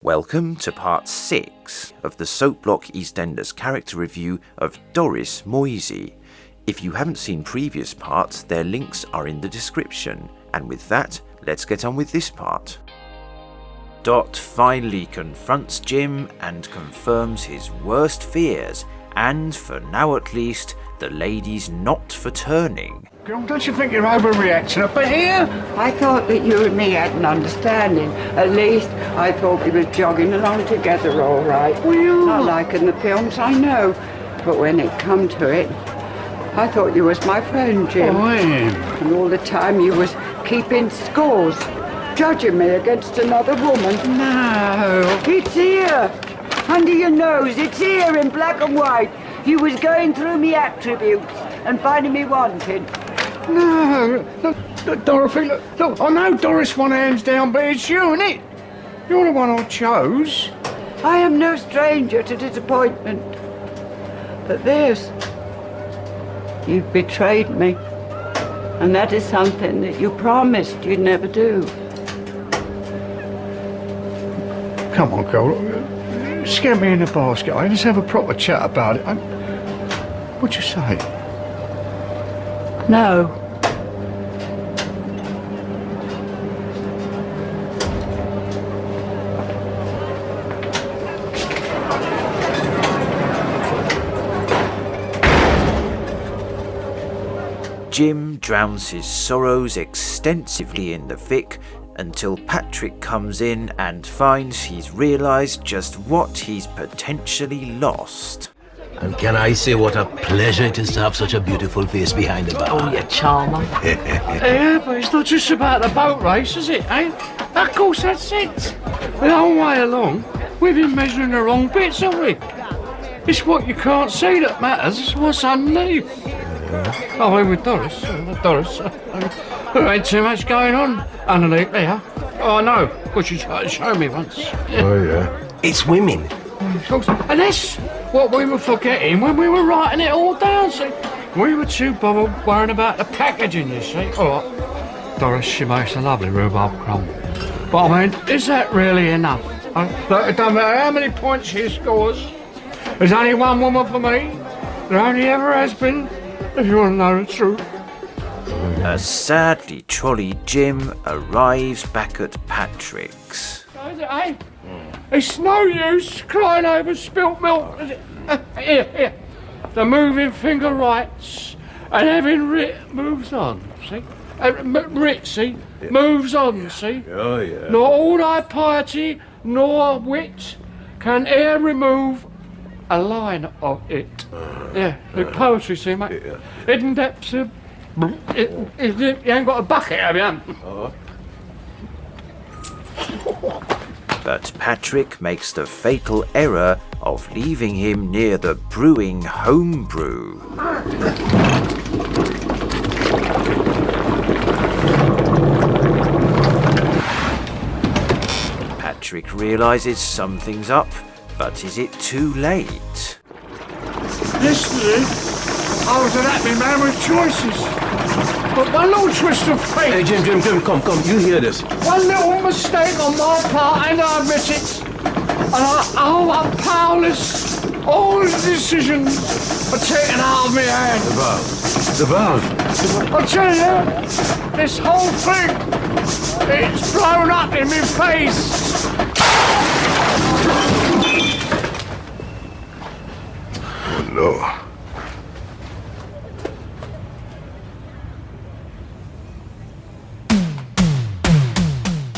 Welcome to part 6 of the Soapblock EastEnders character review of Doris Moisey. If you haven't seen previous parts, their links are in the description. And with that, let's get on with this part. Dot finally confronts Jim and confirms his worst fears, and for now at least, the lady's not for turning. Girl, don't you think you're overreacting up here? I thought that you and me had an understanding. At least I thought we was jogging along together all right. Well, not like in the films, I know. But when it come to it, I thought you was my friend, Jim. I am. And all the time you was keeping scores, judging me against another woman. No. It's here, under your nose. It's here in black and white. You was going through me attributes and finding me wanting. No. Look, Dorothy, look, I know Doris won hands down, but it's you, isn't it? You're the one I chose. I am no stranger to disappointment. But this, you've betrayed me. And that is something that you promised you'd never do. Come on, girl. Scare me in the basket. Let's have a proper chat about it. What'd you say? No. Jim drowns his sorrows extensively in the Vic until Patrick comes in and finds he's realised just what he's potentially lost. And can I say what a pleasure it is to have such a beautiful face behind the bar? Oh, you charmer. Yeah, but it's not just about the boat race, is it, eh? Of course, that's it. The whole way along, we've been measuring the wrong bits, haven't we? It's what you can't see that matters, it's what's underneath. I mean, with Doris, there ain't too much going on underneath there. Oh, I know, because you tried to show me once. Oh, yeah. It's women. And that's what we were forgetting when we were writing it all down, see? We were too bothered worrying about the packaging, you see. All right, Doris, she makes a lovely rhubarb crumble. But I mean, is that really enough? Look, it don't matter how many points she scores. There's only one woman for me. There only ever has been, if you want to know the truth. A sadly trolley Jim arrives back at Patrick's. Eh? It's no use crying over spilt milk. Here. The moving finger writes, and having writ moves on, see? Writ, see? Yeah. Moves on, see? Oh, yeah. Nor all thy piety, nor wit, can e'er remove a line of it. The poetry, see, mate? Yeah. Hidden depths of... You ain't got a bucket, have you? But Patrick makes the fatal error of leaving him near the brewing homebrew. Patrick realises something's up, but is it too late? Yesterday, I was an happy man with choices. But one little twist of fate. Hey, Jim, come, you hear this? One little mistake on my part, and I admit it. And I'm powerless. All the decisions are taken out of my hand. The valve. I tell you, this whole thing, it's blown up in my face. Oh, no.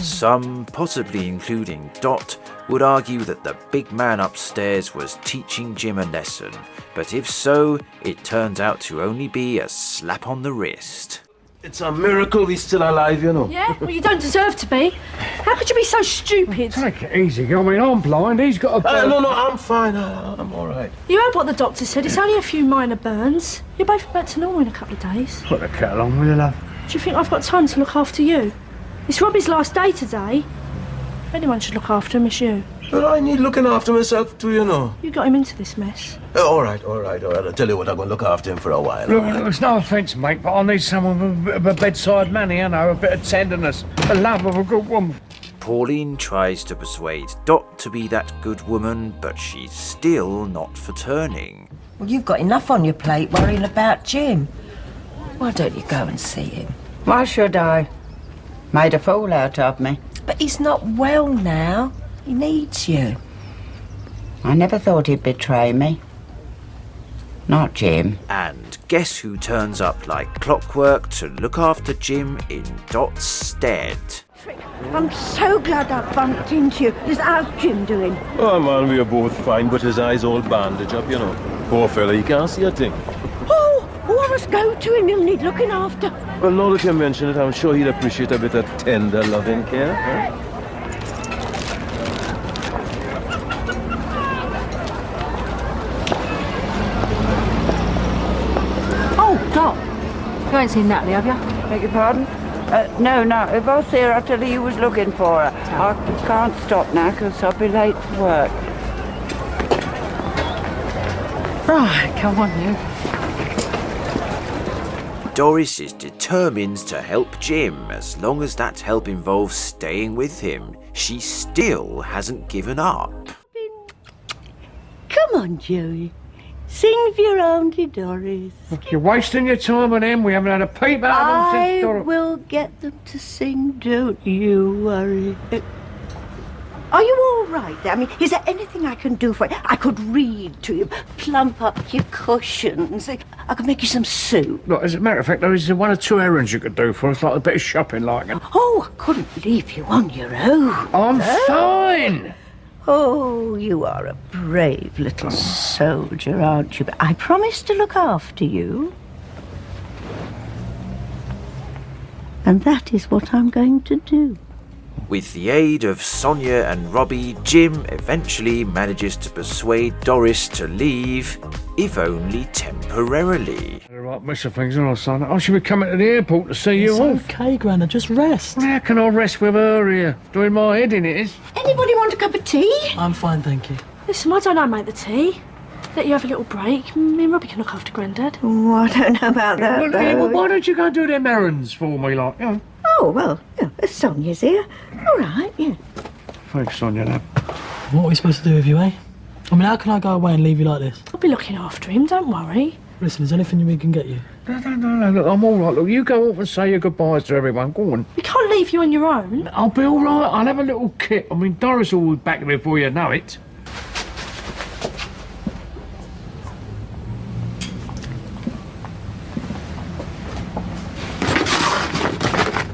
Some, possibly including Dot, would argue that the big man upstairs was teaching Jim a lesson, but if so, it turns out to only be a slap on the wrist. It's a miracle we're still alive, you know. Yeah? Well, you don't deserve to be. How could you be so stupid? Take it easy, I mean, I'm blind, he's got a... No, I'm fine, I'm all right. You heard what the doctor said. It's only a few minor burns. You're both back to normal in a couple of days. Put the kettle on, will you, love? Do you think I've got time to look after you? It's Robbie's last day today. If anyone should look after him, it's you. But I need looking after myself too, you know. You got him into this mess. All right. I'll tell you what, I'm going to look after him for a while. Look, it's no offence, mate, but I need someone with a bedside manner, you know, a bit of tenderness, the love of a good woman. Pauline tries to persuade Dot to be that good woman, but she's still not for turning. Well, you've got enough on your plate worrying about Jim. Why don't you go and see him? Why should I? Made a fool out of me. But he's not well now. He needs you. I never thought he'd betray me. Not Jim. And guess who turns up like clockwork to look after Jim in Dot's stead? I'm so glad I bumped into you. How's Jim doing? Oh, man, we are both fine, but his eyes all bandaged up, you know. Poor fella, he can't see a thing. Oh, I must go to him. He'll need looking after. Well, now that you mention it, I'm sure he'd appreciate a bit of tender loving care. Huh? Oh, Doc. You ain't seen Natalie, have you? Beg your pardon? No. If I see her, I'll tell her you was looking for her. I can't stop now because I'll be late for work. Right, come on, you. Doris is determined to help Jim as long as that help involves staying with him. She still hasn't given up. Come on, Joey. Sing for your Auntie Doris. Look, you're wasting your time on him. We haven't had a peep out of him since I Doris. will get them to sing, don't you worry. Are you all right? I mean, is there anything I can do for you? I could read to you, plump up your cushions. I could make you some soup. Look, as a matter of fact, there is one or two errands you could do for us, like a bit of shopping, like. Oh, I couldn't leave you on your own. I'm fine. Oh, you are a brave little soldier, aren't you? But I promise to look after you. And that is what I'm going to do. With the aid of Sonia and Robbie, Jim eventually manages to persuade Doris to leave, if only temporarily. The right mess of things, aren't I, son? I should be coming to the airport to see you off. Okay, Grandad, just rest. Well, how can I rest with her here? Doing my head in, it is. Anybody want a cup of tea? I'm fine, thank you. Listen, why don't I make the tea? Let you have a little break. Me and Robbie can look after Grandad. Oh, I don't know about that, Well, why don't you go and do them errands for me, like, you know? Oh, well, Sonia's here. All right, yeah. Thanks, Sonia, then. What are we supposed to do with you, eh? I mean, how can I go away and leave you like this? I'll be looking after him, don't worry. Listen, is there anything we can get you? No, look, I'm all right. Look, you go off and say your goodbyes to everyone. Go on. We can't leave you on your own. I'll be all right. I'll have a little kip. I mean, Doris will be back before you know it.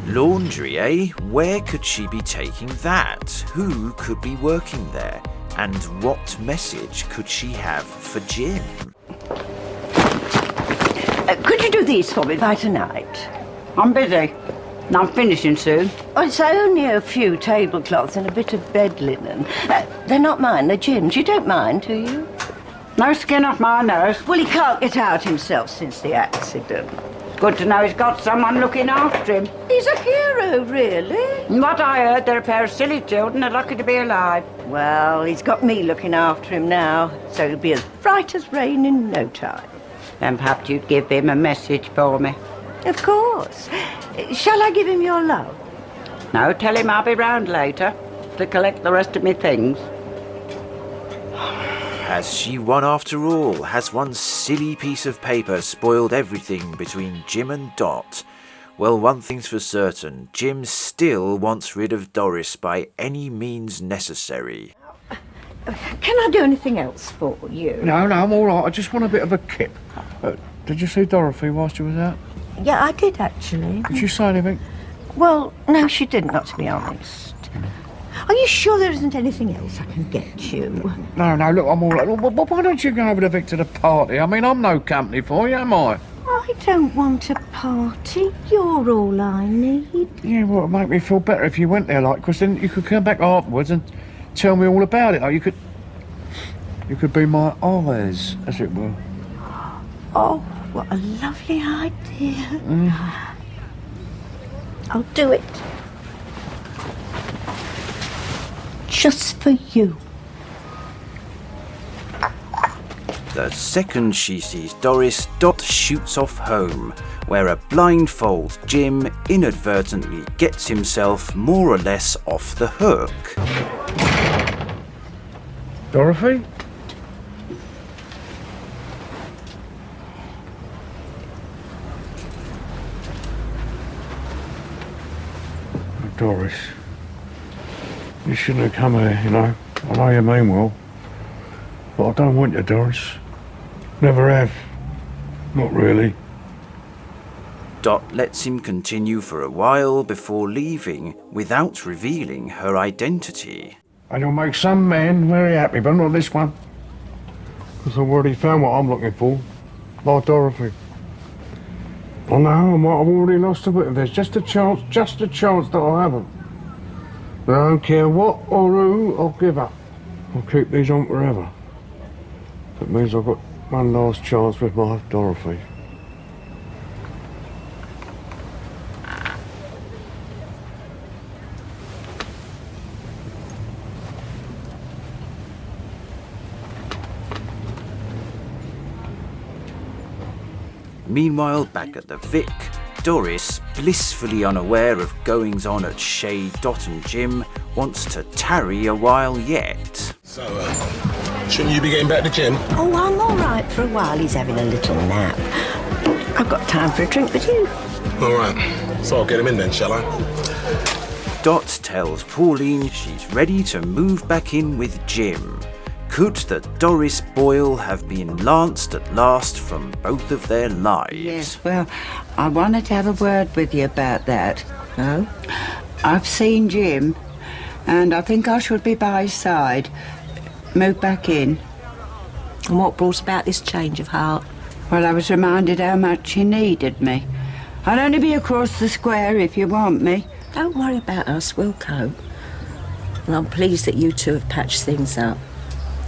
Laundry, eh? Where could she be taking that? Who could be working there? And what message could she have for Jim? Could you do these for me by tonight? I'm busy. And I'm finishing soon. Oh, it's only a few tablecloths and a bit of bed linen. They're not mine, they're Jim's. You don't mind, do you? No skin off my nose. Well, he can't get out himself since the accident. Good to know he's got someone looking after him. He's a hero, really. And what I heard, they're a pair of silly children and lucky to be alive. Well, he's got me looking after him now, so he'll be as bright as rain in no time. Then perhaps you'd give him a message for me. Of course. Shall I give him your love? No, tell him I'll be round later to collect the rest of my things. Has she won after all? Has one silly piece of paper spoiled everything between Jim and Dot? Well, one thing's for certain. Jim still wants rid of Doris by any means necessary. Can I do anything else for you? No, I'm all right. I just want a bit of a kip. Did you see Dorothy whilst you was out? Yeah, I did, actually. Did she say anything? Well, no, she didn't, not to be honest. Are you sure there isn't anything else I can get you? No, look, I'm all right. Look, why don't you go over to Vic to the party? I mean, I'm no company for you, am I? I don't want a party. You're all I need. Yeah, well, it'd make me feel better if you went there, like, because then you could come back afterwards and tell me all about it. Like, you could be my eyes, as it were. Oh, what a lovely idea. I'll do it. Just for you. The second she sees Doris, Dot shoots off home, where a blindfold Jim inadvertently gets himself more or less off the hook. Dorothy? Doris, you shouldn't have come here, you know. I know you mean well, but I don't want you, Doris. Never have. Not really. Dot lets him continue for a while before leaving without revealing her identity. And you'll make some man very happy, but not this one. Because I've already found what I'm looking for. Like Dorothy. I know I might have already lost her, but if there's just a chance that I'll have them. But I don't care what or who I'll give up. I'll keep these on forever. That means I've got one last chance with my Dorothy. Meanwhile, back at the Vic, Doris, blissfully unaware of goings-on at Shay, Dot and Jim, wants to tarry a while yet. So, shouldn't you be getting back to Jim? Oh, I'm all right for a while. He's having a little nap. I've got time for a drink with you. All right, so I'll get him in then, shall I? Dot tells Pauline she's ready to move back in with Jim. Could the Doris Boyle have been lanced at last from both of their lives? Yes, well, I wanted to have a word with you about that. Oh? I've seen Jim, and I think I should be by his side. Move back in. And what brought about this change of heart? Well, I was reminded how much he needed me. I'll only be across the square if you want me. Don't worry about us, we'll cope. And I'm pleased that you two have patched things up.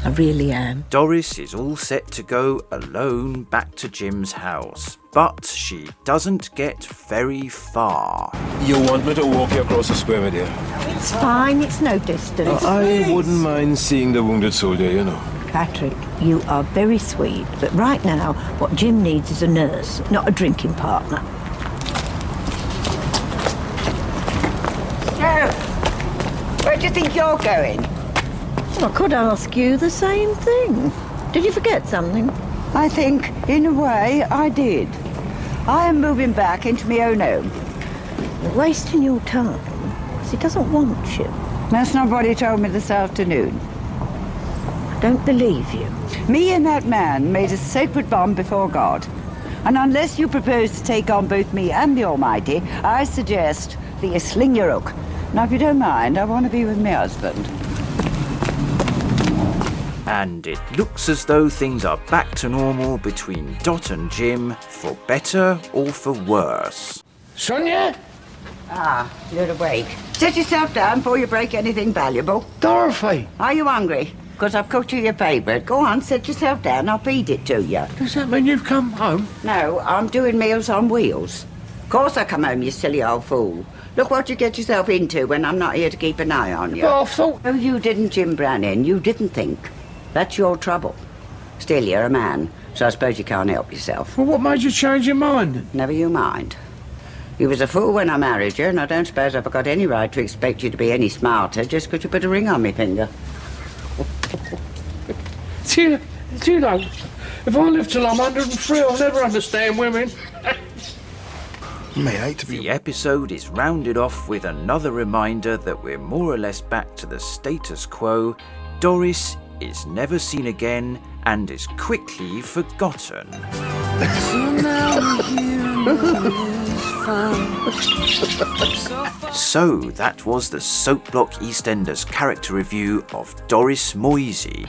I really am. Doris is all set to go alone back to Jim's house, but she doesn't get very far. You want me to walk you across the square with you? It's fine, it's no distance. I wouldn't mind seeing the wounded soldier, you know. Patrick, you are very sweet, but right now, what Jim needs is a nurse, not a drinking partner. So, where do you think you're going? Well, I could ask you the same thing. Did you forget something? I think, in a way, I did. I am moving back into my own home. You're wasting your time, because he doesn't want you. That's not what he told me this afternoon. I don't believe you. Me and that man made a sacred bond before God. And unless you propose to take on both me and the Almighty, I suggest that you sling your hook. Now, if you don't mind, I want to be with my husband. And it looks as though things are back to normal between Dot and Jim, for better or for worse. Sonia? Ah, you're awake. Sit yourself down before you break anything valuable. Dorothy! Are you hungry? Because I've cooked you your favourite. Go on, sit yourself down. I'll feed it to you. Does that mean you've come home? No, I'm doing Meals on Wheels. Of course I come home, you silly old fool. Look what you get yourself into when I'm not here to keep an eye on you. But I thought... No, you didn't, Jim Branning. You didn't think. That's your trouble. Still, you're a man, so I suppose you can't help yourself. Well, what made you change your mind? Never you mind. You was a fool when I married you, and I don't suppose I've got any right to expect you to be any smarter just because you put a ring on my finger. Do you know, if I live till I'm 103, I'll never understand women. Mate, I hate to be... The episode is rounded off with another reminder that we're more or less back to the status quo. Doris is never seen again and is quickly forgotten. So that was the Soapblock EastEnders character review of Doris Moisey.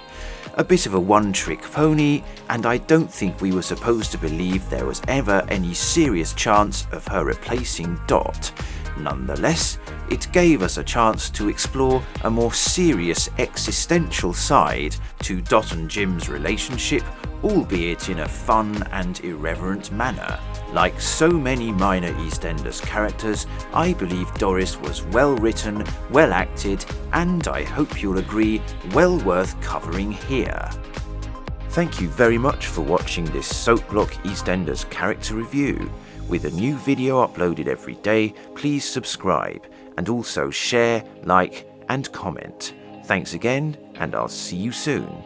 A bit of a one-trick pony, and I don't think we were supposed to believe there was ever any serious chance of her replacing Dot. Nonetheless, it gave us a chance to explore a more serious existential side to Dot and Jim's relationship, albeit in a fun and irreverent manner. Like so many minor EastEnders characters, I believe Doris was well written, well acted, and I hope you'll agree, well worth covering here. Thank you very much for watching this Soap Block EastEnders character review. With a new video uploaded every day, please subscribe and also share, like and comment. Thanks again, and I'll see you soon.